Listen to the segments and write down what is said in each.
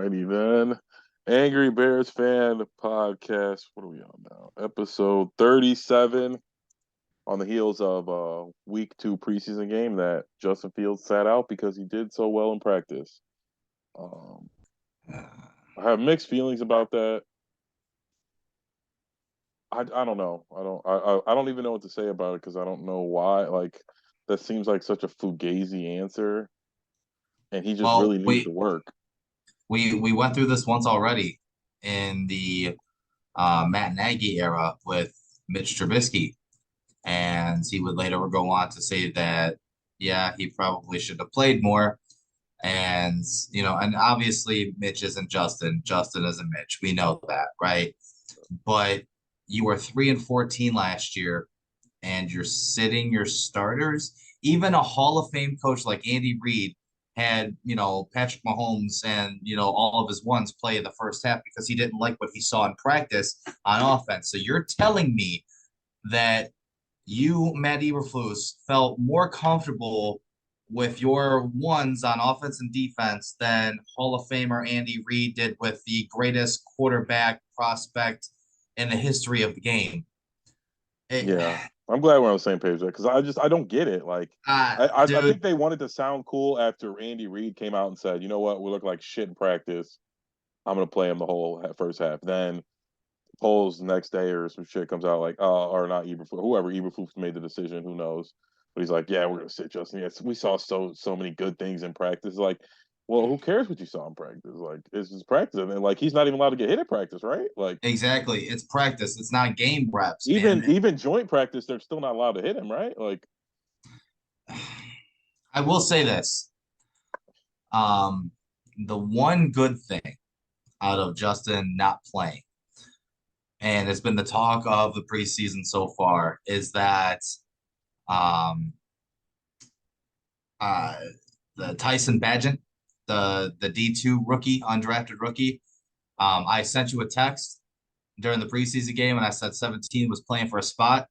righty then. Angry Bears fan podcast. What are we on now? Episode 37 on the heels of a week 2 preseason game that Justin Fields sat out because he did so well in practice. Um, I have mixed feelings about that. I don't know. I don't even know what to say about it because I don't know why. Like that seems like such a fugazi answer, and he just Well, really needs to we work. we went through this once already in the Matt Nagy era with Mitch Trubisky, and he would later go on to say that yeah, he probably should have played more. And and obviously Mitch isn't Justin. Justin isn't Mitch. We know that, right? But you were 3-14 last year, and you're sitting your starters. Even a Hall of Fame coach like Andy Reid had, Patrick Mahomes and, all of his ones play in the first half because he didn't like what he saw in practice on offense. So you're telling me that you, Matt Eberflus, felt more comfortable with your ones on offense and defense than Hall of Famer Andy Reid did with the greatest quarterback prospect in the history of the game. It, Yeah, I'm glad we're on the same page there because I don't get it. Like, I think dude, they wanted to sound cool after Andy Reid came out and said, you know what, we look like shit in practice. I'm gonna play him the whole first half. Then polls the next day or some shit comes out like, or not Eberflus, whoever Eberflus made the decision, who knows? But he's like, yeah, we're gonna sit Justin. Yes, we saw so many good things in practice. Like, well, who cares what you saw in practice? Like, it's just practice, and like he's not even allowed to get hit at practice, right? Like, exactly. It's practice. It's not game reps, even man. even joint practice, they're still not allowed to hit him, right? Like, I will say this. Um, the one good thing out of Justin not playing, and it's been the talk of the preseason so far, is that um, uh, the Tyson Bagent, the D2 rookie, undrafted rookie. I sent you a text during the preseason game, and I said 17 was playing for a spot.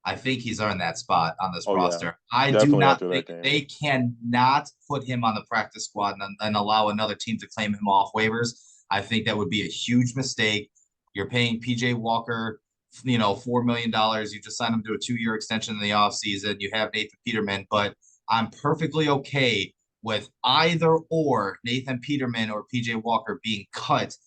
I think he's earned that spot on this oh yeah, roster. I do definitely not after that think game. they cannot put him on the practice squad and allow another team to claim him off waivers. I think that would be a huge mistake. You're paying PJ Walker, $4 million. You just signed him to a 2-year extension in the offseason. You have Nathan Peterman, but I'm perfectly okay with either or Nathan Peterman or PJ Walker being cut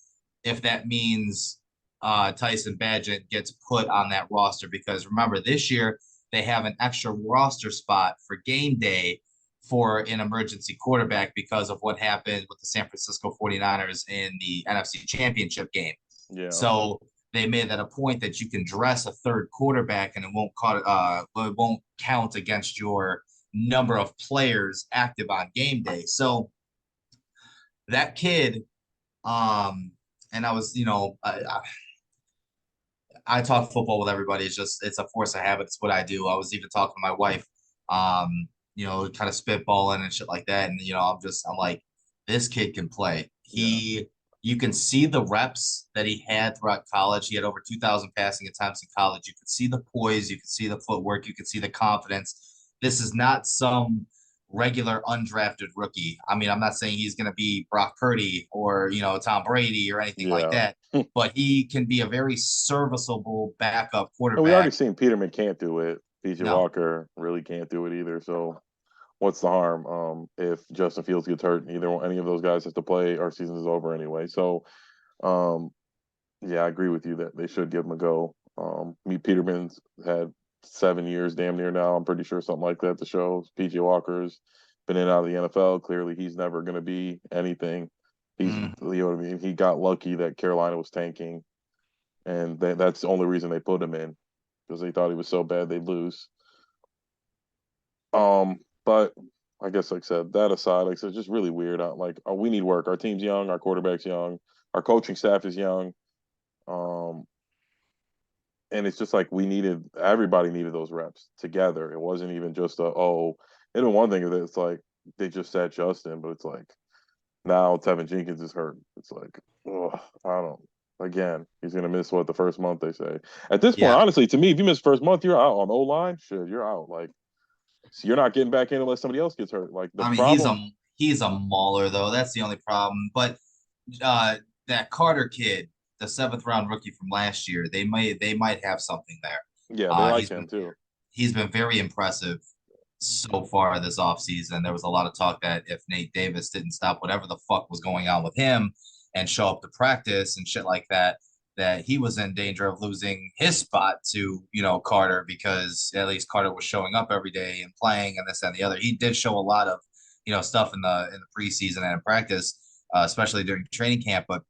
if that means Tyson Bagent gets put on that roster because remember this year they have an extra roster spot for game day for an emergency quarterback because of what happened with the San Francisco 49ers in the NFC Championship game. Yeah, So they made that a point that you can dress a third quarterback and it won't count against your number of players active on game day. So that kid and I was, I talk football with everybody. It's a force of habit. It's what I do. I was even talking to my wife, kind of spitballing and shit like that. And I'm like, this kid can play. yeah. You can see the reps that he had throughout college. He had over 2,000 passing attempts in college. You could see the poise, you could see the footwork, you could see the confidence. This is not some regular undrafted rookie. I mean, I'm not saying he's going to be Brock Purdy or Tom Brady or anything like Yeah. that, but he can be a very serviceable backup And we already quarterback. seen Peterman can't do it. PJ No. Walker really can't do it either. So what's the harm? If Justin Fields gets hurt, either any of those guys has to play, our season is over anyway. So um, yeah, I agree with you that they should give him a go. Me Peterman's had 7 years damn near now. I'm pretty sure something like that to show. PJ Walker's been in and out of the NFL. Clearly he's never gonna be anything. He's Mm. you know what I mean? He got lucky that Carolina was tanking and that's the only reason they put him in because they thought he was so bad they'd lose. But I guess like I said, that aside, like I said, it's just really weird. Like we need work. Our team's young, our quarterback's young, our coaching staff is young. Um, and it's just like everybody needed those reps together. It wasn't even just it'd been one thing if it's like they just sat Justin, but it's like now Tevin Jenkins is hurt. It's like, ugh, I don't. Again, he's gonna miss the first month they say. At this point, Yeah. honestly, to me, if you miss first month, you're out on O line. Shit, you're out. Like, so you're not getting back in unless somebody else gets hurt. Like the I mean, problem, he's a mauler though. That's the only problem. But uh, that Carter kid, the seventh round rookie from last year, they might have something there. Yeah, they like He's him been too. he's been very impressive so far this offseason. There was a lot of talk that if Nate Davis didn't stop whatever the fuck was going on with him and show up to practice and shit like that, that he was in danger of losing his spot to, Carter, because at least Carter was showing up every day and playing and this and the other. He did show a lot of, stuff in the preseason and in practice, especially during training camp, but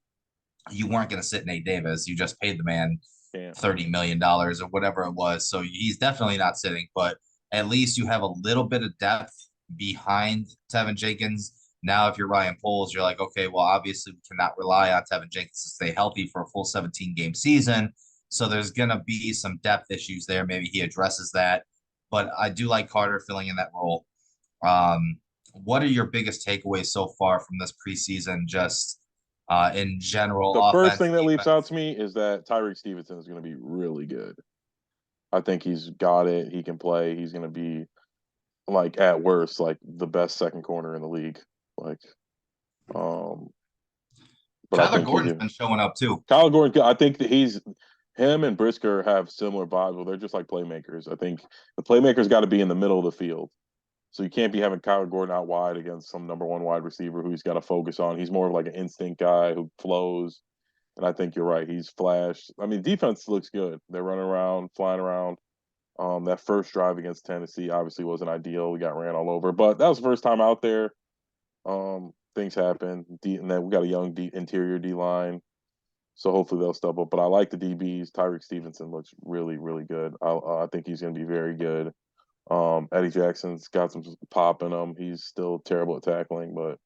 you weren't going to sit Nate Davis. You just paid the man Can't. $30 million or whatever it was. So he's definitely not sitting, but at least you have a little bit of depth behind Tevin Jenkins. Now, if you're Ryan Poles, you're like, okay, well, obviously we cannot rely on Tevin Jenkins to stay healthy for a full 17 game season. So there's going to be some depth issues there. Maybe he addresses that. But I do like Carter filling in that role. Um, what are your biggest takeaways so far from this preseason, just in general, The first offense, thing that leaps out defense? to me is that Tyreek Stevenson is going to be really good. I think he's got it. He can play. He's going to be like at worst like the best second corner in the league. Like, um, but I Kyler think Gordon's been showing up too. Kyle Gordon. I think that he's him and Brisker have similar vibes. Well, they're just like playmakers. I think the playmakers got to be in the middle of the field. So you can't be having Kyler Gordon out wide against some number one wide receiver who he's got to focus on. He's more of like an instinct guy who flows. And I think you're right. He's flashed. I mean, defense looks good. They're running around, flying around. That first drive against Tennessee obviously wasn't ideal. We got ran all over, but that was the first time out there. Things happen, and then we got a young interior D line, so hopefully they'll step up. But I like the DBs. Tyreek Stevenson looks really, really good. I think he's going to be very good. Eddie Jackson's got some pop in him. He's still terrible at tackling, but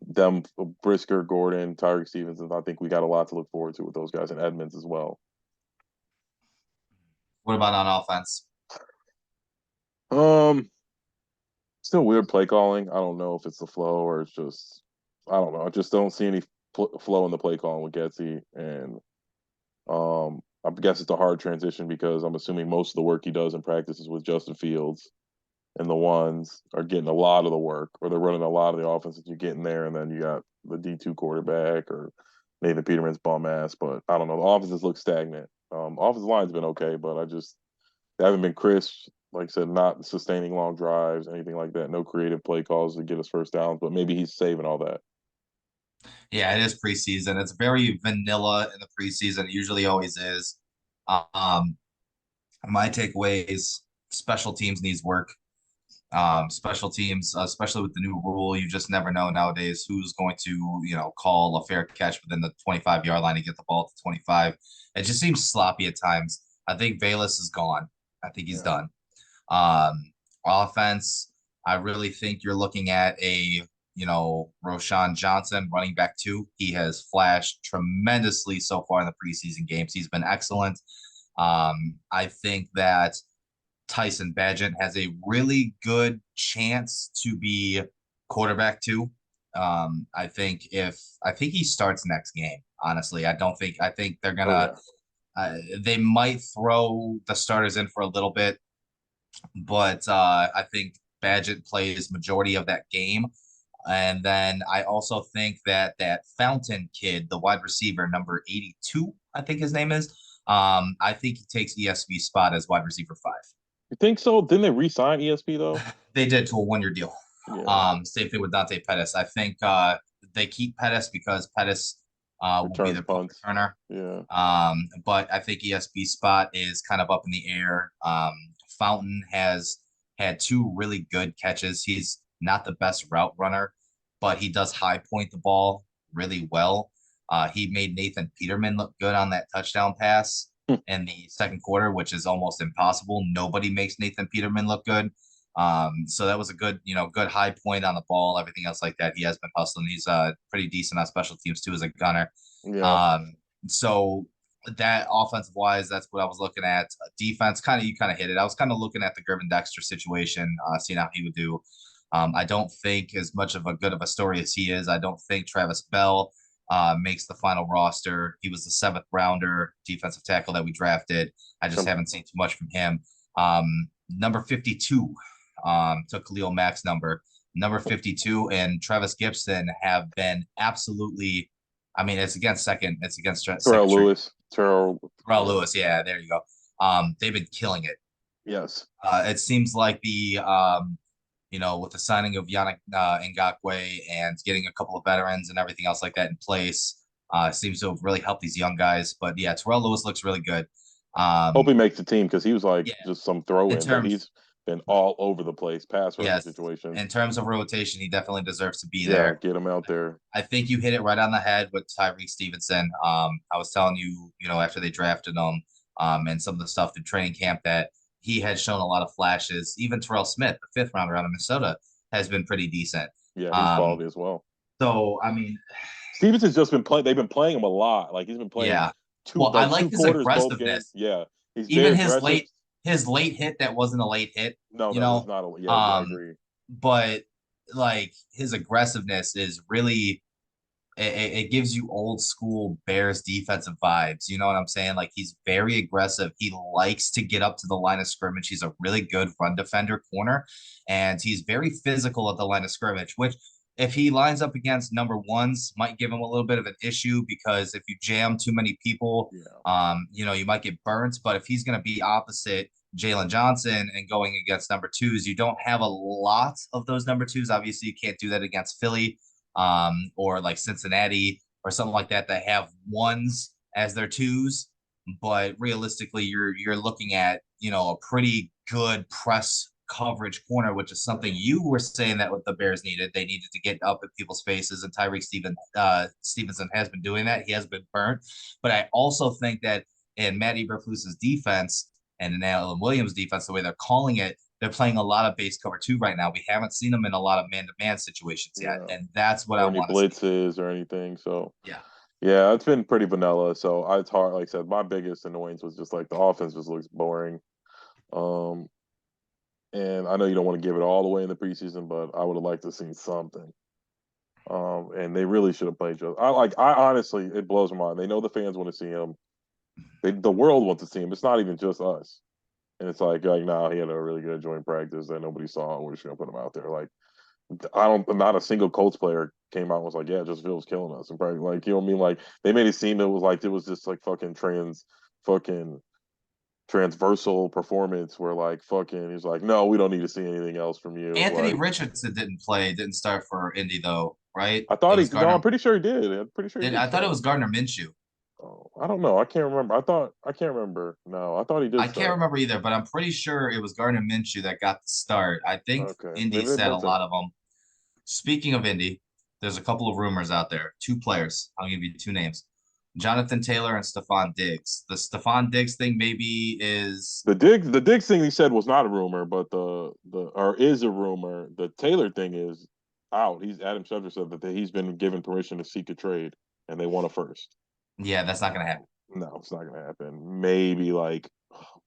them Brisker, Gordon, Tyreek Stevenson. I think we got a lot to look forward to with those guys and Edmonds as well. What about on offense? Um, Still weird play calling. I don't know if it's the flow or it's just I don't know. I just don't see any flow in the play calling with Getsy, and I guess it's a hard transition because I'm assuming most of the work he does in practice is with Justin Fields, and the ones are getting a lot of the work, or they're running a lot of the offense that you get in there, and then you got the D2 quarterback or Nathan Peterman's bum ass. But I don't know. The offenses look stagnant. Offensive line's been okay, but they haven't been crisp. Like I said, not sustaining long drives, anything like that. No creative play calls to get us first downs, but maybe he's saving all that. Yeah, it is preseason. It's very vanilla in the preseason. It usually always is. Um, my takeaway is special teams needs work. Special teams, especially with the new rule, you just never know nowadays who's going to, call a fair catch within the 25-yard line to get the ball to 25. It just seems sloppy at times. I think Bayless is gone. I think he's Yeah. done. Offense, I really think you're looking at Roshan Johnson, running back two. He has flashed tremendously so far in the preseason games. He's been excellent. I think that Tyson Badgett has a really good chance to be quarterback too. I think he starts next game. Honestly, I think they're Oh gonna yeah. they might throw the starters in for a little bit, but I think Badgett plays majority of that game. And then I also think that Fountain kid, the wide receiver, number 82, I think his name is. I think he takes ESV's spot as wide receiver five. You think so? Didn't they re-sign ESP though? They did to a 1 year deal. Yeah. Same thing with Dante Pettis. I think they keep Pettis because Pettis will be Returns their punt punts. returner. Yeah. But I think ESP's spot is kind of up in the air. Fountain has had two really good catches. He's not the best route runner, but he does high point the ball really well. He made Nathan Peterman look good on that touchdown pass in the second quarter, which is almost impossible. Nobody makes Nathan Peterman look good. So that was a good, good high point on the ball, everything else like that. He has been hustling. He's pretty decent on special teams too as a gunner. Yeah. So that offensive wise, that's what I was looking at. Defense, you kind of hit it. I was kind of looking at the Griffin Dexter situation, seeing how he would do. I don't think as much of a good of a story as he is. I don't think Travis Bell makes the final roster. He was the seventh rounder defensive tackle that we drafted. I just Some haven't seen too much from him. Number 52 took Khalil Mack's number. Number 52 and Travis Gibson have been absolutely I mean, it's against second. It's against second Terrell string. Lewis. Terrell. Terrell Yeah. Lewis. Yeah, there you go. They've been killing it. Yes. It seems like with the signing of Yannick Ngakwe and getting a couple of veterans and everything else like that in place, seems to have really helped these young guys. But yeah, Terrell Lewis looks really good. Hope Um, he makes the team because he was like yeah, just some throw in in, but terms, he's been all over the place, pass rushing yes, situations. in terms of rotation, he definitely deserves to be Yeah, there. get him out there. I think you hit it right on the head with Tyreek Stevenson. I was telling you, after they drafted him, and some of the stuff in training camp that he had shown a lot of flashes. Even Terrell Smith, the fifth rounder out of Minnesota, has been pretty decent. Yeah, he's Um, quality as well. so I mean, Stevenson's just been playing. They've been playing him a lot. Like he's been playing yeah. Well, I like two his quarters both games. aggressiveness. Yeah, he's very Even aggressive. his late hit that wasn't a late hit, No, you that was know. not a. Yeah, I Um, agree. but like his aggressiveness is really it gives you old school Bears defensive vibes. You know what I'm saying? Like he's very aggressive. He likes to get up to the line of scrimmage. He's a really good run defender corner, and he's very physical at the line of scrimmage, which if he lines up against number ones might give him a little bit of an issue because if you jam too many people, Yeah, you might get burnt. But if he's going to be opposite Jalen Johnson and going against number twos, you don't have a lot of those number twos. Obviously, you can't do that against Philly or like Cincinnati or something like that that have ones as their twos. But realistically, you're looking at a pretty good press coverage corner, which is something you were saying that what the Bears needed. They needed to get up in people's faces, and Stevenson has been doing that. He has been burnt, but I also think that in Matt Eberflus's defense and in Alan Williams' defense, the way they're calling it, they're playing a lot of base cover two right now. We haven't seen them in a lot of man to man situations yet, yeah. and that's what I Or any want to see. blitzes or anything. So Yeah, yeah, it's been pretty vanilla. So it's hard. Like I said, my biggest annoyance was just like the offense just looks boring. Um, and I know you don't want to give it all away in the preseason, but I would have liked to see something. And they really should have played just. I honestly, it blows my mind. They know the fans want to see him. The world wants to see him. It's not even just us. And it's like, nah, he had a really good joint practice that nobody saw. And we're just gonna put him out there. Like, I don't, not a single Colts player came out and was like, yeah, just Phil's killing us. And probably like, you know what I mean? Like, they made it seem it was just like fucking transversal performance where like fucking he's like, no, we don't need to see anything else from you. Anthony Like, Richardson didn't start for Indy though, right? I It thought he, was no, I'm Gardner. pretty sure he did. I'm pretty sure he did I thought it start. was Gardner Minshew. Oh, I don't know. I can't remember. I can't remember. No, I thought he did I can't start. remember either, but I'm pretty sure it was Gardner Minshew that got the start. I think Okay, Indy maybe they said a both did. lot of them. Speaking of Indy, there's a couple of rumors out there. Two players. I'll give you two names. Jonathan Taylor and Stephon Diggs. The Stephon Diggs thing maybe is The Diggs thing he said was not a rumor, but the or is a rumor. The Taylor thing is out. He's Adam Schefter said that he's been given permission to seek a trade, and they want a first. yeah, that's not gonna happen. No, it's not going to happen. Maybe like,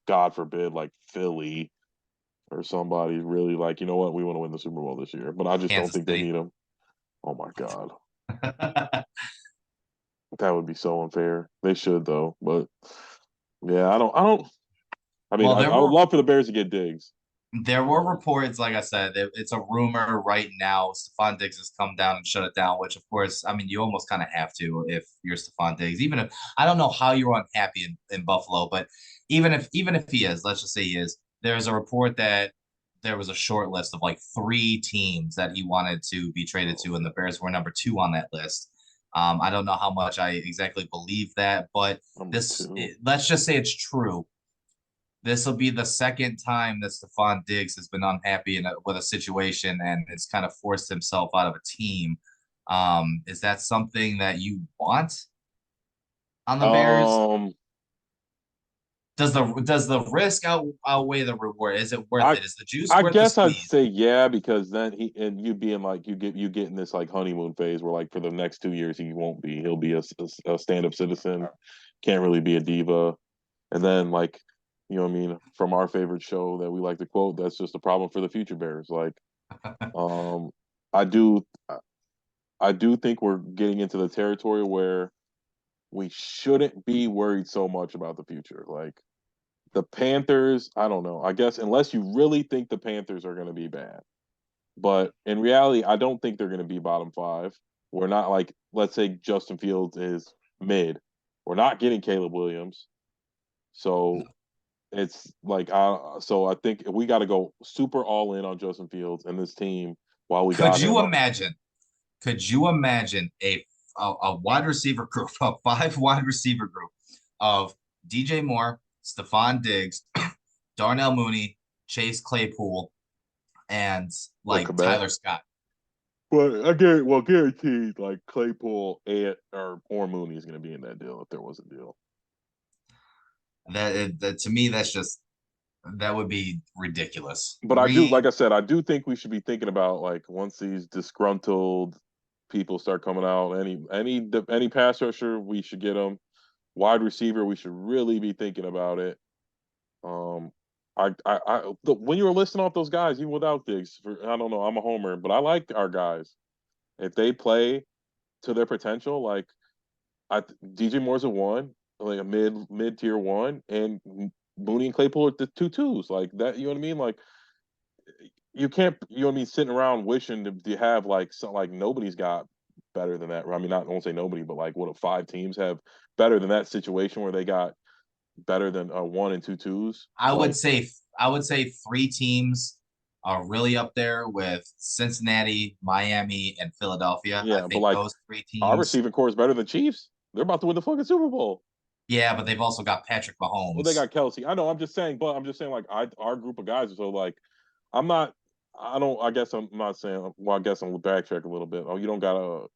God forbid, like Philly or somebody really like, you know what, we want to win the Super Bowl this year, but I just don't Kansas think they City. need him. Oh my God, that would be so unfair. They should though, but yeah, I don't. I mean, well, I would love for the Bears to get Diggs. there were Um, reports, like I said, it's a rumor right now. Stephon Diggs has come down and shut it down, which of course, I mean, you almost kind of have to if you're Stephon Diggs. Even if I don't know how you're unhappy in Buffalo, but even if he is, let's just say he is, there's a report that there was a short list of like three teams that he wanted to be traded to, and the Bears were number two on that list. I don't know how much I exactly believe that, but number two. let's just say it's true. This will be the second time that Stephon Diggs has been unhappy with a situation and has kind of forced himself out of a team. Is that something that you want on the Bears? Um, Does the risk outweigh the reward? Is it worth I it? Is the juice I worth the guess I'd squeeze? say yeah because then he and you being like you get in this like honeymoon phase where like for the next 2 years he won't be he'll be a stand up citizen, can't really be a diva, and then like you know what I mean from our favorite show that we like to quote that's just a problem for the future Bears like um I do I do think we're getting into the territory where we shouldn't be worried so much about the future like the Panthers, I don't know. I guess unless you really think the Panthers are going to be bad. But in reality, I don't think they're going to be bottom five. We're not like, let's say Justin Fields is mid. We're not getting Caleb Williams. So it's like, so I think we got to go super all in on Justin Fields and this team while we Could got you him. imagine? Could you imagine a wide receiver group, a five wide receiver group of DJ Moore, Stephon Diggs, Darnell Mooney, Chase Claypool, and What like Quebec? Tyler Scott? But I guaranteed like Claypool and or Mooney is going to be in that deal if there was a deal. That to me, that's just that would be ridiculous. But I do, like I said, I do think we should be thinking about like once these disgruntled people start coming out, any pass rusher, we should get them. Wide receiver, we should really be thinking about it. Um, when you were listing off those guys, even without Diggs, I don't know, I'm a homer, but I like our guys. If they play to their potential, like DJ Moore's a one, like a mid tier one, and Mooney and Claypool are the two twos, like that. You know what I mean? Like you can't, you know what I mean, sitting around wishing to have like like nobody's got better than that. I mean, not I won't say nobody, but like what, five teams have better than that situation where they got better than one and two twos. I would Like say I would say three teams are really up there with Cincinnati, Miami, and Philadelphia. I yeah, but think like those three our teams. receiving core is better than Chiefs. They're about to win the fucking Super Bowl. Yeah, but they've also got Patrick Well, they Mahomes. got Kelsey. I know. I'm just saying, but I'm just saying, like our group of guys. So like, I'm not. I don't. I guess I'm not saying. Well, I guess I'm backtrack a little bit. Oh, you don't gotta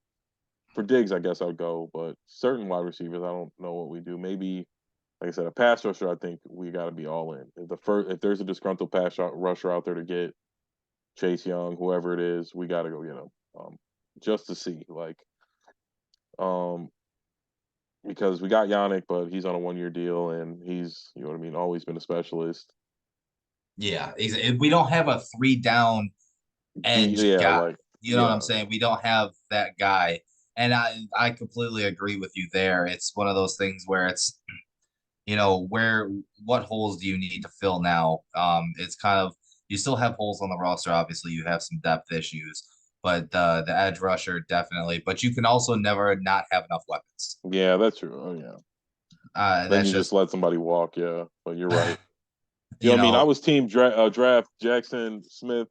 for Diggs. I guess I'd go, but certain wide receivers, I don't know what we do. Maybe, like I said, a pass rusher. I think we got to be all in. If there's a disgruntled rusher out there to get Chase Young, whoever it is, we got to go get him. Just to see, like, um, because we got Yannick, but he's on a 1 year deal, and he's, you know what I mean, always been a specialist. Yeah, we don't have a three down edge Yeah, guy. like You know what I'm yeah, saying? We don't have that guy. And I completely agree with you there. It's one of those things where it's, where what holes do you need to fill now? It's kind of you still have holes on the roster. Obviously, you have some depth issues, but the edge rusher definitely. But you can also never not have enough weapons. yeah, that's true. Oh yeah, then That's you just just let somebody walk. Yeah, but you're right. You know you what I mean? I know, was team draft Jackson Smith.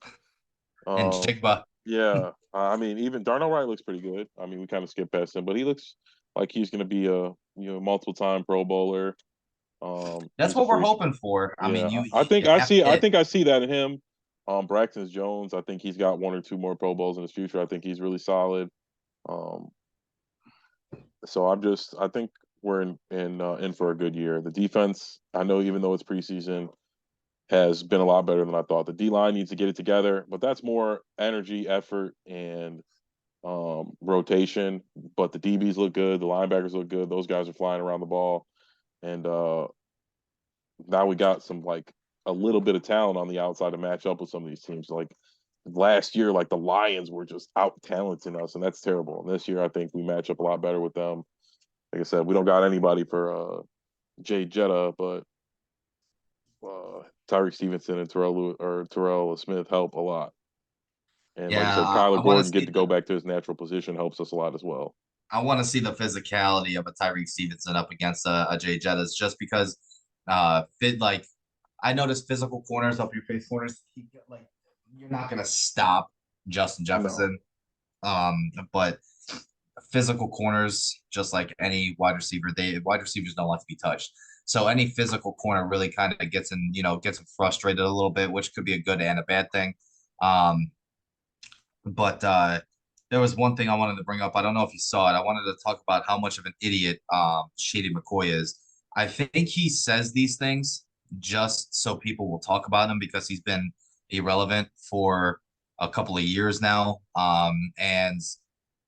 and Um, Jigba. yeah, I mean even Darnell Wright looks pretty good. I mean we kind of skipped past him, but he looks like he's going to be a multiple time Pro Bowler. That's He's a what we're free. hoping for. I mean, Yeah, you I think you I have to see. I hit. think I see that in him. Braxton Jones. I think he's got one or two more Pro Bowls in his future. I think he's really solid. Um, so I think we're in for a good year. The defense, I know, even though it's preseason, has been a lot better than I thought. The D line needs to get it together, but that's more energy, effort, and rotation. But the DBs look good. The linebackers look good. Those guys are flying around the ball, and now we got some like a little bit of talent on the outside to match up with some of these teams. Like last year, like the Lions were just out talenting us, and that's terrible. And this year, I think we match up a lot better with them. Like I said, we don't got anybody for Jay Jetta, but Tyreek Stevenson and Terrell Smith help a lot. And like I Yeah, said, Kyler I want to Gordon get see to go the back to his natural position helps us a lot as well. I want to see the physicality of a Tyreek Stevenson up against a Jay Jettas just because fit like I noticed physical corners up your face corners. Like you're not gonna stop Justin No. Jefferson. But physical corners, just like any wide receiver, wide receivers don't like to be touched. So any physical corner really kind of gets him frustrated a little bit, which could be a good and a bad thing. Um, but there was one thing I wanted to bring up. I don't know if you saw it. I wanted to talk about how much of an idiot Shady McCoy is. I think he says these things just so people will talk about him because he's been irrelevant for a couple of years now. And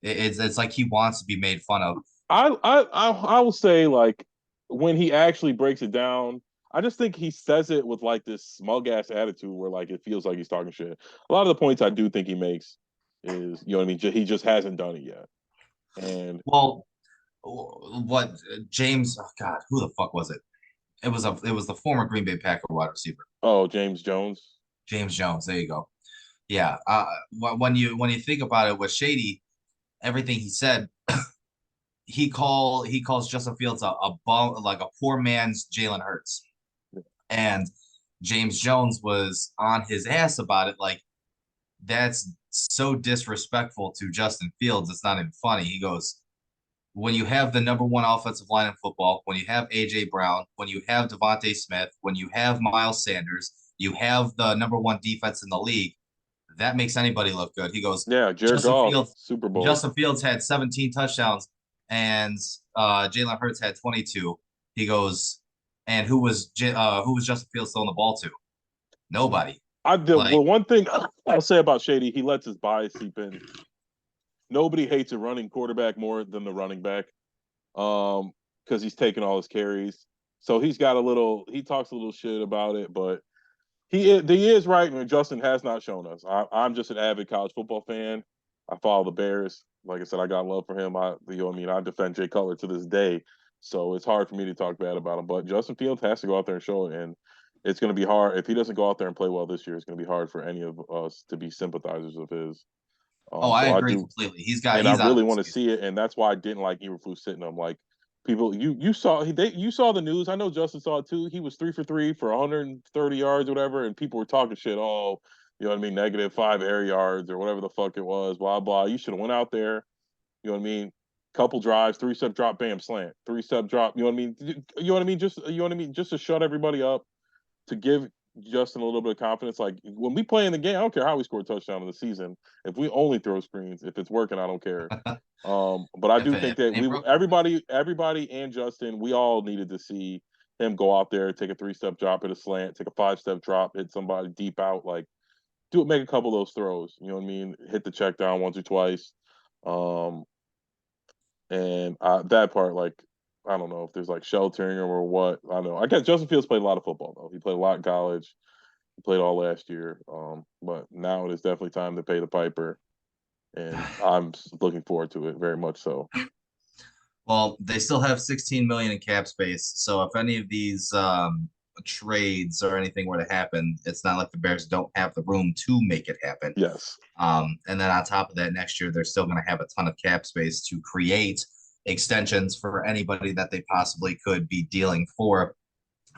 it's like he wants to be made fun of. I will say like when he actually breaks it down, I just think he says it with like this smug ass attitude where like it feels like he's talking shit. A lot of the points I do think he makes is, you know what I mean, he just hasn't done it yet. And Well, what James? Oh God, who the fuck was it? It was the former Green Bay Packer wide receiver, oh, James Jones. James Jones. There you go. Yeah. When you think about it, with Shady. everything he said, he calls Justin Fields a bum, like a poor man's Jalen Hurts. And James Jones was on his ass about it. Like, that's so disrespectful to Justin Fields. It's not even funny. He goes, when you have the number one offensive line in football, when you have AJ Brown, when you have Devontae Smith, when you have Miles Sanders, you have the number one defense in the league, that makes anybody look good. He goes, Yeah, Jared Justin Goff, Fields, Super Bowl. Justin Fields had 17 touchdowns and Jalen Hurts had 22. He goes, and who was Justin Fields throwing the ball to? Nobody. I did Like, well. One thing I'll say about Shady, he lets his bias seep in. Nobody hates a running quarterback more than the running back, because he's taking all his carries. So he's got a little. He talks a little shit about it, but he is right. And Justin has not shown us. I'm just an avid college football fan. I follow the Bears. Like I said, I got love for him. I defend Jay Cutler to this day. So it's hard for me to talk bad about him. But Justin Fields has to go out there and show it, and it's going to be hard if he doesn't go out there and play well this year. It's going to be hard for any of us to be sympathizers of his. oh, I So I agree do, completely. and I He's out of really his want to season. see it, and that's why I didn't like Eberflus sitting him. Like people, you saw you saw the news. I know Justin saw it too. He was 3 for 3 for 130 yards or whatever, and people were talking shit. Oh, you know what I mean? -5 air yards or whatever the fuck it was. Blah blah. You should have went out there. You know what I mean? Couple drives, 3-step drop, bam, slant, 3-step drop. You know what I mean? You know what I mean? Just you know what I mean? Just to shut everybody up, to give Justin a little bit of confidence. Like when we play in the game, I don't care how we score a touchdown in the season. If we only throw screens, if it's working, I don't care. But I do think If it that ain't broke, don't fix it. everybody and Justin, we all needed to see him go out there, take a 3-step drop, hit a slant, take a 5-step drop, hit somebody deep out, like do it, make a couple of those throws. You know what I mean? Hit the check down once or twice. Um, and that part, like, I don't know if there's like sheltering or what. I don't know. I guess Justin Fields played a lot of football though. He played a lot in college. He played all last year. But now it is definitely time to pay the piper, and I'm looking forward to it very much. So Well, they still have 16 million in cap space. So if any of these trades or anything were to happen, it's not like the Bears don't have the room to make it happen. yes, And then on top of that, next year they're still going to have a ton of cap space to create extensions for anybody that they possibly could be dealing for.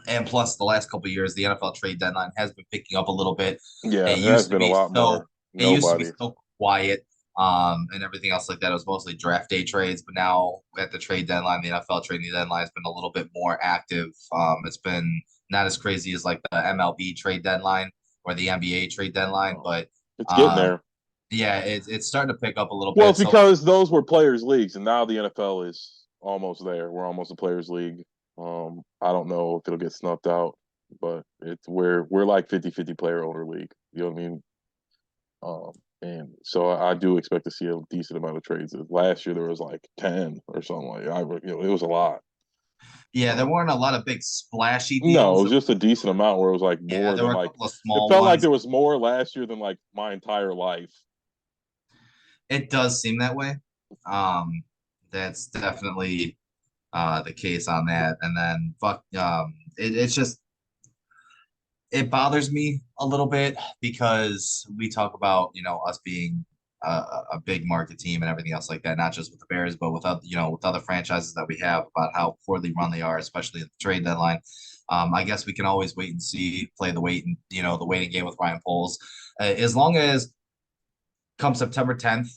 And plus, the last couple of years, the NFL trade deadline has been picking up a little bit. yeah, It it has used to been a be lot so more. it used to be Nobody, so quiet, and everything else like that. It was mostly draft day trades, but now at the trade deadline, the NFL trading deadline has been a little bit more active. It's been not as crazy as like the MLB trade deadline or the NBA trade deadline, but it's getting um, there. yeah, it's starting to pick up a little Well, bit. it's So because those were players' leagues, and now the NFL is almost there. We're almost a players' league. I don't know if it'll get snuffed out, but we're like 50-50 player owner league. You know what I mean? And so I do expect to see a decent amount of trades. Last year there was like 10 or something like it was a lot. yeah, there Um, weren't a lot of big splashy no, it deals. was just a decent amount where it was like Yeah, more there than were a like couple of it small felt like ones. there was more last year than like my entire life. It does seem that way. Um, that's definitely the case on that. And then it's just it bothers me a little bit because we talk about us being a big market team and everything else like that, not just with the Bears, but with with other franchises that we have about how poorly run they are, especially at the trade deadline. I guess we can always wait and see, play the wait and the waiting game with Ryan Poles, as long as come September 10th,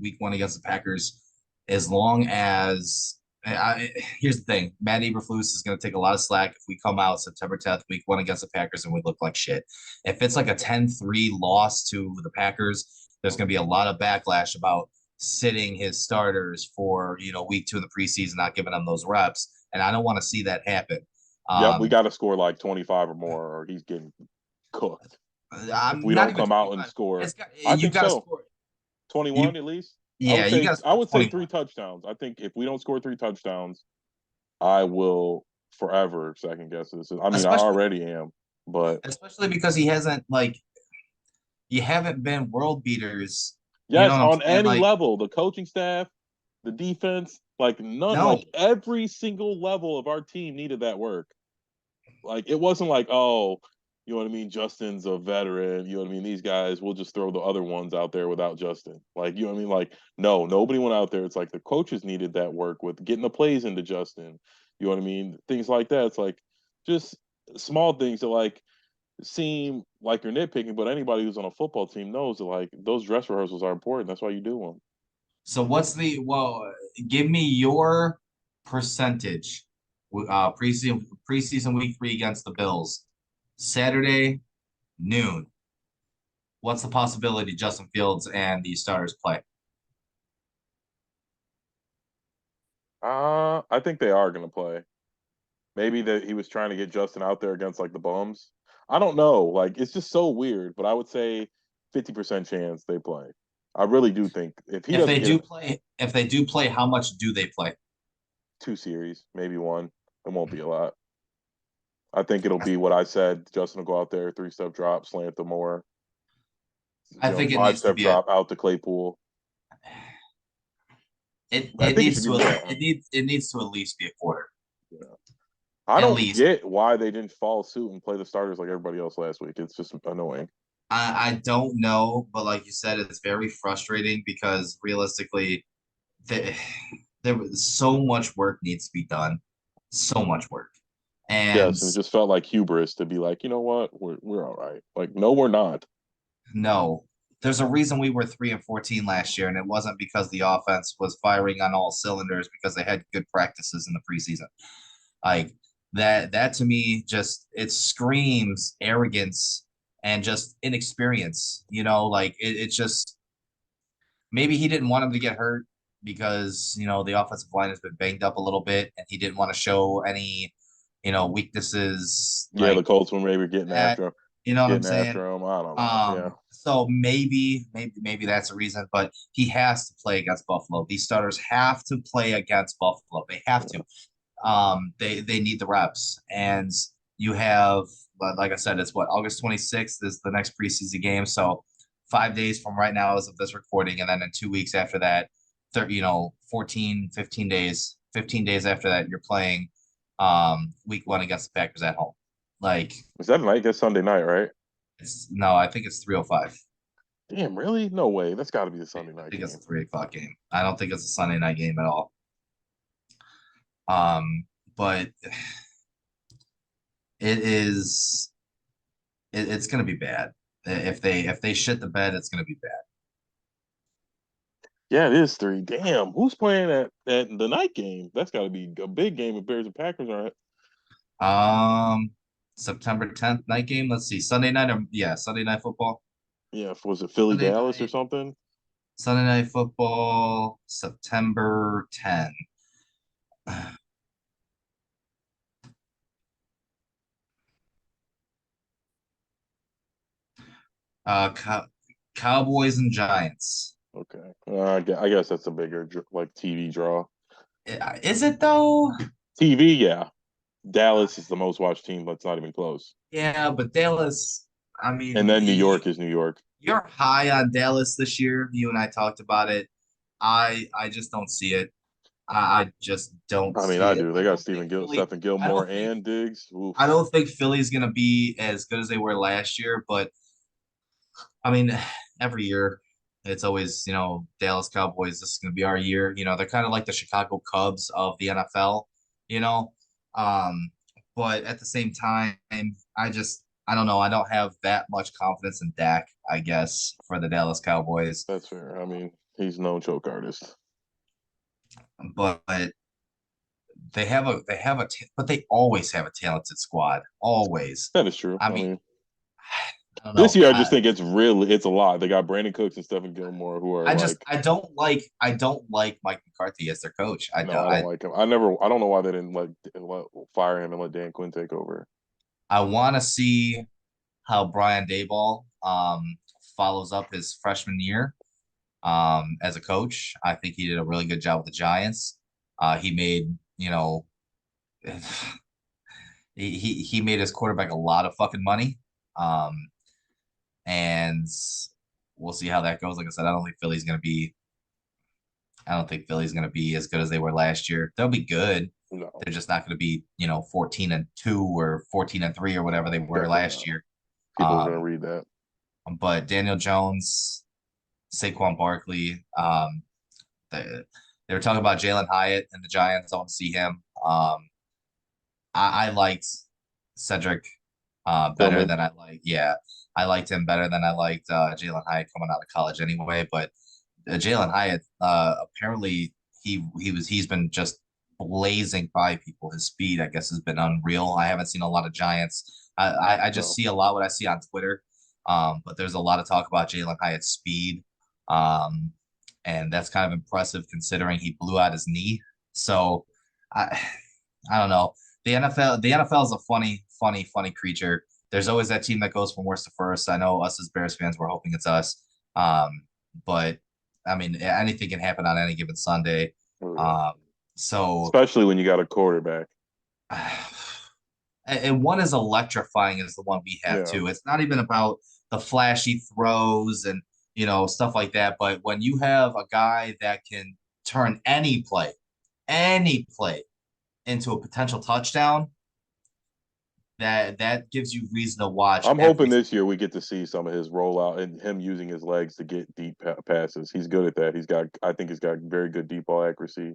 week one against the Packers, as long as here's the thing, Matt Eberflus is going to take a lot of slack if we come out September 10th, week one against the Packers, and we look like shit. If it's like a 10-3 loss to the Packers, there's going to be a lot of backlash about sitting his starters for week two in the preseason, not giving them those reps, and I don't want to see that happen. Yep, we Um, got to score like 25 or more, or he's getting cooked. If I'm we not don't even come out and 25. score, I You think got to so. score. 21 You at least. Yeah, you got to I score would say 21. 3 touchdowns. I think if we don't score 3 touchdowns, I will forever second guess this. I mean, I Especially already am, but especially because he hasn't you haven't been world beaters. You know yes, what I'm on saying? any level, the coaching staff, the defense, like none, No. like every single level of our team needed that work. Like it wasn't like, oh, You know what I mean? Justin's a veteran. You know what I mean? These guys will just throw the other ones out there without Justin. Like, you know what I mean? Like, no, nobody went out there. It's like the coaches needed that work with getting the plays into Justin. You know what I mean? Things like that. It's like just small things that like seem like you're nitpicking, but anybody who's on a football team knows that like those dress rehearsals are important. That's why you do them. So what's the well? Give me your percentage. Preseason week 3 against the Bills, Saturday noon. What's the possibility Justin Fields and the starters play? I think they are going to play. Maybe that he was trying to get Justin out there against like the bums. I don't know. Like it's just so weird, but I would say 50% chance they play. I really do think if he doesn't get If they do play, how much do they play? two series, maybe one, it won't be a lot. I think it'll be what I said. Justin will go out there, 3 step drop, slant the more, I think it five needs to step be a drop out to Claypool. I it think it needs should be to more. it needs to at least be a quarter. Yeah. I At don't least. get why they didn't follow suit and play the starters like everybody else last week. It's just annoying. I don't know, but like you said, it's very frustrating because realistically, the, there was so much work needs to be done, so much work, and Yes, and it just felt like hubris to be like, you know what, we're all right. Like, no, we're not. no, there's a reason we were 3-14 last year, and it wasn't because the offense was firing on all cylinders because they had good practices in the preseason. Like that to me just it screams arrogance and just inexperience. Like it's just maybe he didn't want him to get hurt because the offensive line has been banged up a little bit, and he didn't want to show any weaknesses Yeah, the like Colts were maybe getting that. after him, You know what I'm getting saying? after him. I don't know. Yeah, So maybe that's a reason, but he has to play against Buffalo. These starters have to play against Buffalo. They have yeah. to. They need the reps, and you have, like I said, it's what August 26th is the next preseason game. So 5 days from right now as of this recording, and then in 2 weeks after that, 14, 15 days after that, you're playing week 1 against the Packers at home. Like Is that night? That's Sunday night, right? no, I think it's 3:05. Damn, really? No way. That's got to be the I Sunday night think it's a game. 3 o'clock game. I don't think it's a Sunday night game at all. But it is it's going to be bad. If they shit the bed, it's going to be Yeah, it is three. Damn, who's playing at the night game? That's got to be a big game if Bears and Packers are. bad. September 10th night game. Let's see, Sunday night or yeah, Sunday night football. Yeah, was it Philly Sunday Dallas or night, something? Sunday night football, September 10. Cow Cowboys and Giants. Okay, I guess that's a bigger like TV draw. Is it though? TV, yeah. Dallas is the most watched team. That's not even close. Yeah, but Dallas. I And mean, then New York is New York. you're high on Dallas this year. You and I talked about it. I just don't see it. I just don't I mean, see I it. do. They got Stephen I Gilmore, don't think and Diggs. Oof. I don't think Philly's gonna be as good as they were last year, but I mean, every year it's always, Dallas Cowboys, this is gonna be our year. They're kind of like the Chicago Cubs of the NFL, you know. Um, but at the same time, I don't know. I don't have that much confidence in Dak, I guess, for the Dallas Cowboys. That's fair. I mean, he's no choke artist. But but they always have a talented squad. Always. That is true. I I mean, mean, I don't this know. year I just think it's a lot. They got Brandon Cooks and Stephen Gilmore who are like, I don't like Mike McCarthy as their coach. I no, don't I don't like him. I don't know why they didn't let fire him and let Dan Quinn take over. I want to see how Brian Daboll follows up his freshman year as a coach. I think he did a really good job with the Giants. He made he made his quarterback a lot of fucking money. Um, and we'll see how that goes. Like I said, I don't think Philly's gonna be as good as they were last year. They'll be good. No, They're just not gonna be, 14-2 or 14-3 or whatever they no, were definitely last not. year. people are gonna Um, read that. but Daniel Jones, Saquon Barkley, they, they were talking about Jalen Hyatt and the Giants. I want to see him. I liked Cedric better Tillman. than I like. Yeah, I liked him better than I liked Jalen Hyatt coming out of college anyway. But Jalen Hyatt, apparently he's been just blazing by people. His speed, I guess, has been unreal. I haven't seen a lot of Giants. I just No. see a lot what I see on Twitter. But there's a lot of talk about Jalen Hyatt's speed. Um, and that's kind of impressive considering he blew out his knee. So I I don't know. The NFL is a funny creature. There's always that team that goes from worst to first. I know us as Bears fans, we're hoping it's us. But I mean, anything can happen on any given Sunday. Oh, yeah. Um, so Especially when you got a quarterback. and one is electrifying as the one we have Yeah. too. It's not even about the flashy throws and stuff like that, but when you have a guy that can turn any play into a potential touchdown, that gives you reason to watch I'm hoping every. this year we get to see some of his rollout and him using his legs to get deep passes. He's good at that. I think he's got very good deep ball accuracy.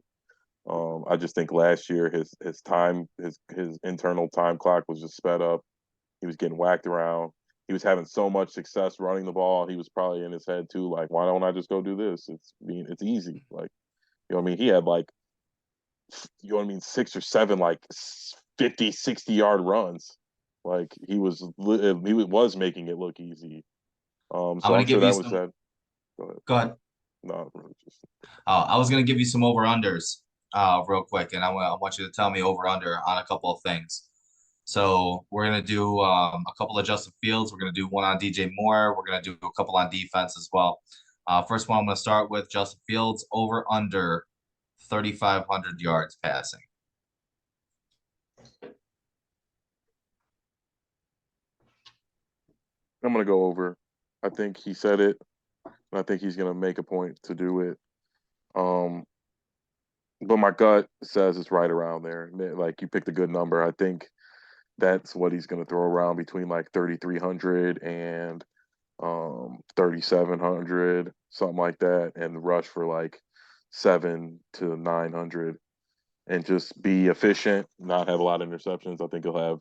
I just think last year his time his internal time clock was just sped up. He was getting whacked around. He was having so much success running the ball. He was probably in his head too, like, why don't I just go do this? It's easy. Like, you know what I mean? He had like, you know what I mean, 6 or 7 like 50, 60 yard runs. Like he was making it look easy. I'm So going I'm to sure give you that was some. that. Go ahead. Go ahead. No, just I was going to give you some over unders, real quick, and I want you to tell me over under on a couple of things. So we're going to do a couple of Justin Fields. We're going to do one on DJ Moore. We're going to do a couple on defense as well. First one, I'm going to start with Justin Fields over under 3,500 yards passing. I'm gonna go over. I think he said it. And I think he's gonna make a point to do it. Um, but my gut says it's right around there. Like you picked a good number. I think that's what he's gonna throw around between like 3,300 and 3,700, something like that, and rush for like 7 to 900, and just be efficient, not have a lot of interceptions. I think he'll have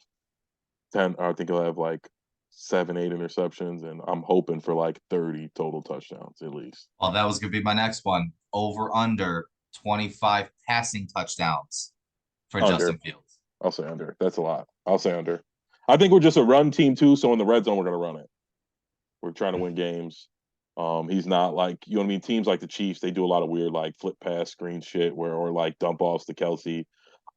10. I think he'll have like 7, 8 interceptions, and I'm hoping for like 30 total touchdowns at least. Well, that was going to be my next one. Over under 25 passing touchdowns for Under. Justin Fields. I'll say under. That's a lot. I'll say under. I think we're just a run team too, so in the red zone we're gonna run it. We're trying to win games. He's not like, you know what I mean. Teams like the Chiefs, they do a lot of weird like flip pass screen shit where or like dump offs to Kelsey.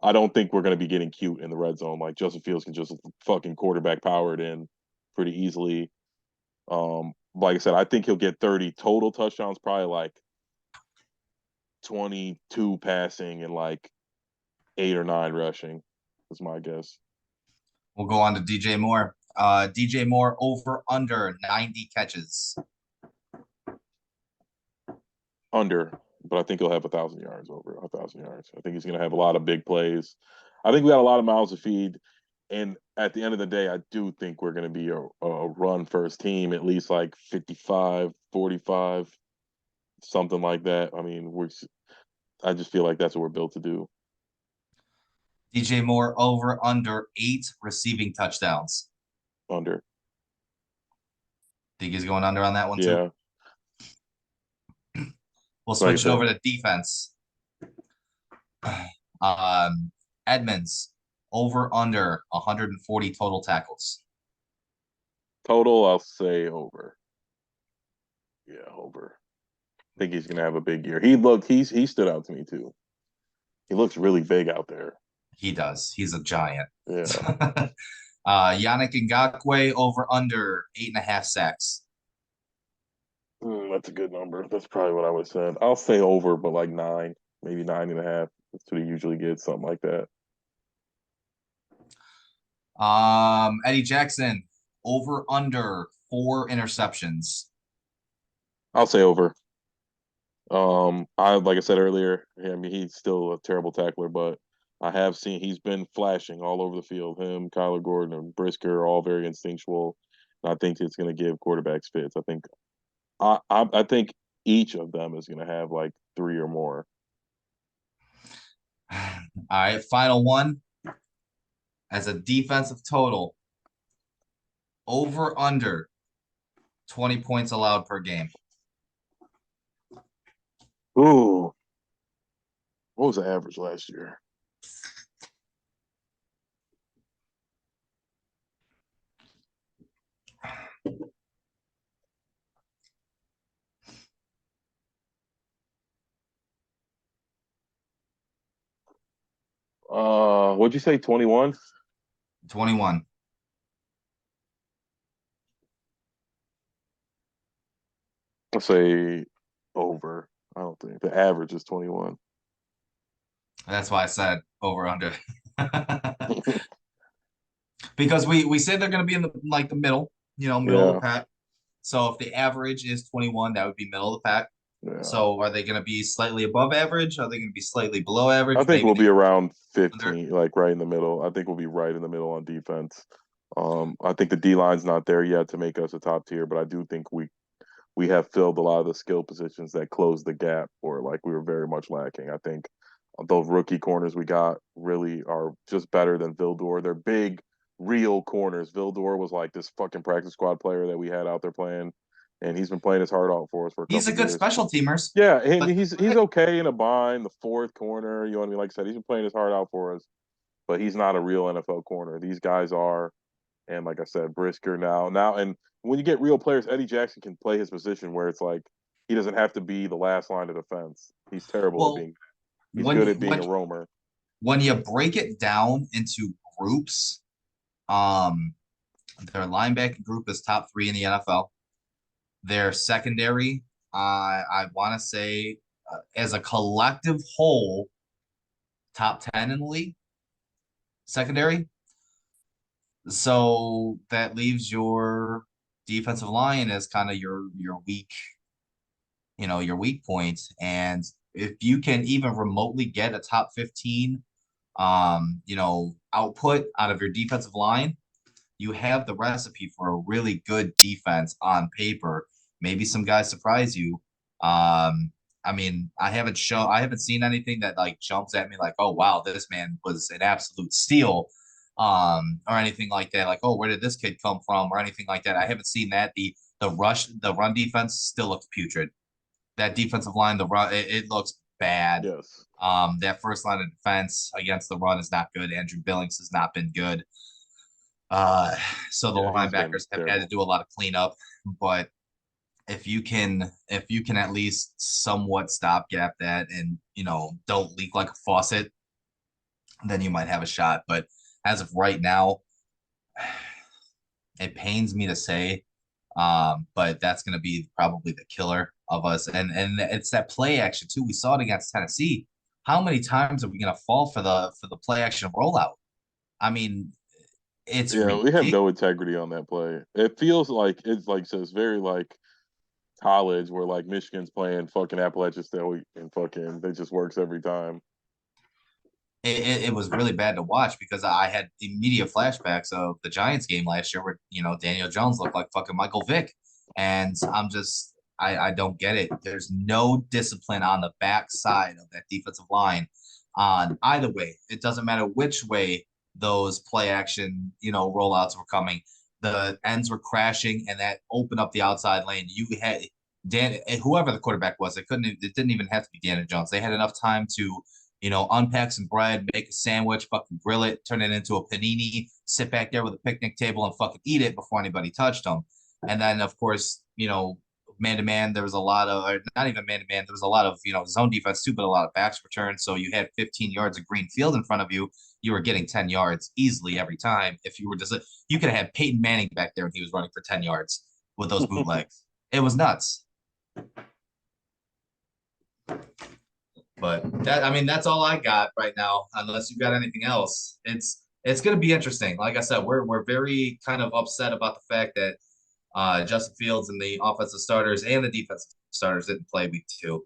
I don't think we're gonna be getting cute in the red zone. Like Justin Fields can just fucking quarterback power it in pretty easily. Like I said, I think he'll get 30 total touchdowns, probably like 22 passing and like 8 or 9 rushing. Is my guess. We'll go on to DJ Moore. DJ Moore over under 90 catches. Under, but I think he'll have 1,000 yards, over 1,000 yards. I think he's going to have a lot of big plays. I think we got a lot of mouths to feed. And at the end of the day, I do think we're going to be a run first team, at least like 55, 45, something like that. I mean, I just feel like that's what we're built to do. DJ Moore over under 8 receiving touchdowns. Under. Think he's going under on that one too. Yeah. We'll Like I switch it said, over to defense. Edmonds over under 140 total tackles. total, I'll say over. Yeah, over. I think he's going to have a big year. He stood out to me too. He looks really big out there. He does. He's a giant. Yeah. Yannick Ngakwe over under 8.5 sacks. That's a good number. That's probably what I would have said. I'll say over, but like 9, maybe 9.5. That's what he usually gets, something like that. Eddie Jackson over under 4 interceptions. I'll say over. I like I said earlier, I mean he's still a terrible tackler, but I have seen he's been flashing all over the field. Him, Kyler Gordon, and Brisker are all very instinctual, And I think it's going to give quarterbacks fits. I think each of them is going to have like three or more. All right, final one as a defensive total over under 20 points allowed per game. Ooh, what was the average last year? What'd you say? 21? 21. Let's say over. I don't think the average is 21. That's why I said over under. Because we say they're going to be in the like the middle, middle of the Yeah, pack. So if the average is 21, that would be middle of the pack. yeah. So are they going to be slightly above average? Are they going to be slightly below I average? think Maybe we'll they be around under. 15, like right in the middle. I think we'll be right in the middle on defense. I think the D line's not there yet to make us a top tier, but I do think we have filled a lot of the skill positions that close the gap or like we were very much lacking. I think those rookie corners we got really are just better than Vildor. They're big, real corners. Vildor was like this fucking practice squad player that we had out there playing, and he's been playing his heart out for us for a He's couple a of good years. special teamers. Yeah, and But he's okay in a bind, the fourth corner. You know what I mean? Like I said, he's been playing his heart out for us, but he's not a real NFL corner. These guys are, and like I said, Brisker now, and when you get real players, Eddie Jackson can play his position where it's like he doesn't have to be the last line of defense. He's terrible at well, being. He's when good at being when a roamer. when you break it down into groups, um, their linebacker group is top three in the NFL. Their secondary, I want to say, as a collective whole, top 10 in the league, secondary. So that leaves your defensive line as kind of your weak, your weak point. And if you can even remotely get a top 15 output out of your defensive line, you have the recipe for a really good defense on paper. Maybe some guys surprise you. I mean, I haven't seen anything that like jumps at me like, oh wow, this man was an absolute steal, or anything like that. Like, oh, where did this kid come from, or anything like that. I haven't seen that. The run defense still looks putrid. That defensive line, the run, it looks bad. Yes. That first line of defense against the run is not good. Andrew Billings has not been good. Uh, so the Yeah, he's been linebackers have had to terrible. do a lot of cleanup, but if you can at least somewhat stopgap that and don't leak like a faucet, then you might have a shot. But as of right now, it pains me to say, but that's going to be probably the killer of us. And it's that play action too. We saw it against Tennessee. How many times are we going to fall for the play action rollout? I mean, it's Yeah, we have ridiculous. no integrity on that play. It feels like it's like so it's very like college where like Michigan's playing fucking Appalachian State and fucking it just works every time. It was really bad to watch because I had immediate flashbacks of the Giants game last year where Daniel Jones looked like fucking Michael Vick, and I don't get it. There's no discipline on the backside of that defensive line on either way. It doesn't matter which way those play action rollouts were coming. The ends were crashing, and that opened up the outside lane. You had Dan, whoever the quarterback was, it didn't even have to be Daniel Jones. They had enough time to unpack some bread, make a sandwich, fucking grill it, turn it into a panini, sit back there with a picnic table and fucking eat it before anybody touched them. And then, of course, man to man, there was a lot of, or not even man to man, there was a lot of, zone defense too, but a lot of backs returns. So you had 15 yards of green field in front of you. You were getting 10 yards easily every time. If you were just, you could have had Peyton Manning back there and he was running for 10 yards with those bootlegs. It was nuts. But I mean, that's all I got right now. Unless you got anything else, it's going to be interesting. Like I said, we're very kind of upset about the fact that Justin Fields and the offensive starters and the defensive starters didn't play week 2.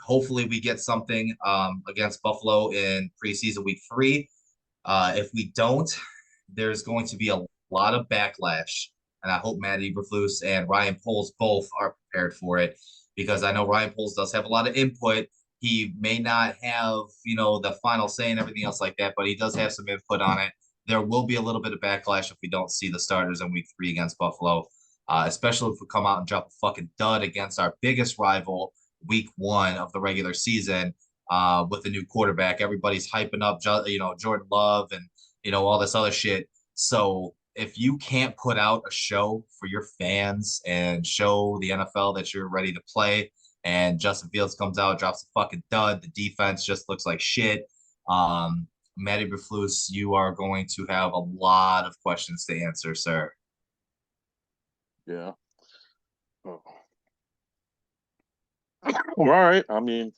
Hopefully, we get something against Buffalo in preseason week 3. If we don't, there's going to be a lot of backlash and I hope Matt Eberflus and Ryan Poles both are prepared for it because I know Ryan Poles does have a lot of input. He may not have, the final say and everything else like that, but he does have some input on it. There will be a little bit of backlash if we don't see the starters in week 3 against Buffalo, especially if we come out and drop a fucking dud against our biggest rival week 1 of the regular season with the new quarterback. Everybody's hyping up, Jordan Love and, all this other shit. So if you can't put out a show for your fans and show the NFL that you're ready to play, and Justin Fields comes out, drops a fucking dud, the defense just looks like shit. Matty Berflus, you are going to have a lot of questions to answer, sir. Yeah. Oh. All right. I mean,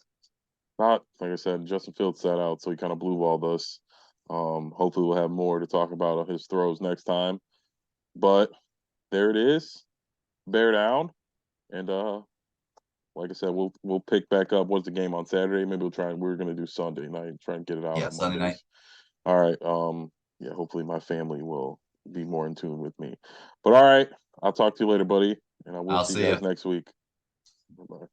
not like I said, Justin Fields sat out, so he kind of blue balled us. Hopefully, we'll have more to talk about of his throws next time. But there it is. Bear down, and like I said, we'll pick back up. What's the game on Saturday? Maybe we'll try and we're gonna do Sunday night, try and get it out Yeah, on Sunday night. Mondays. All right. Yeah. Hopefully, my family will be more in tune with me. But all right, I'll talk to you later, buddy, and I will I'll see you see you. guys next week. Bye.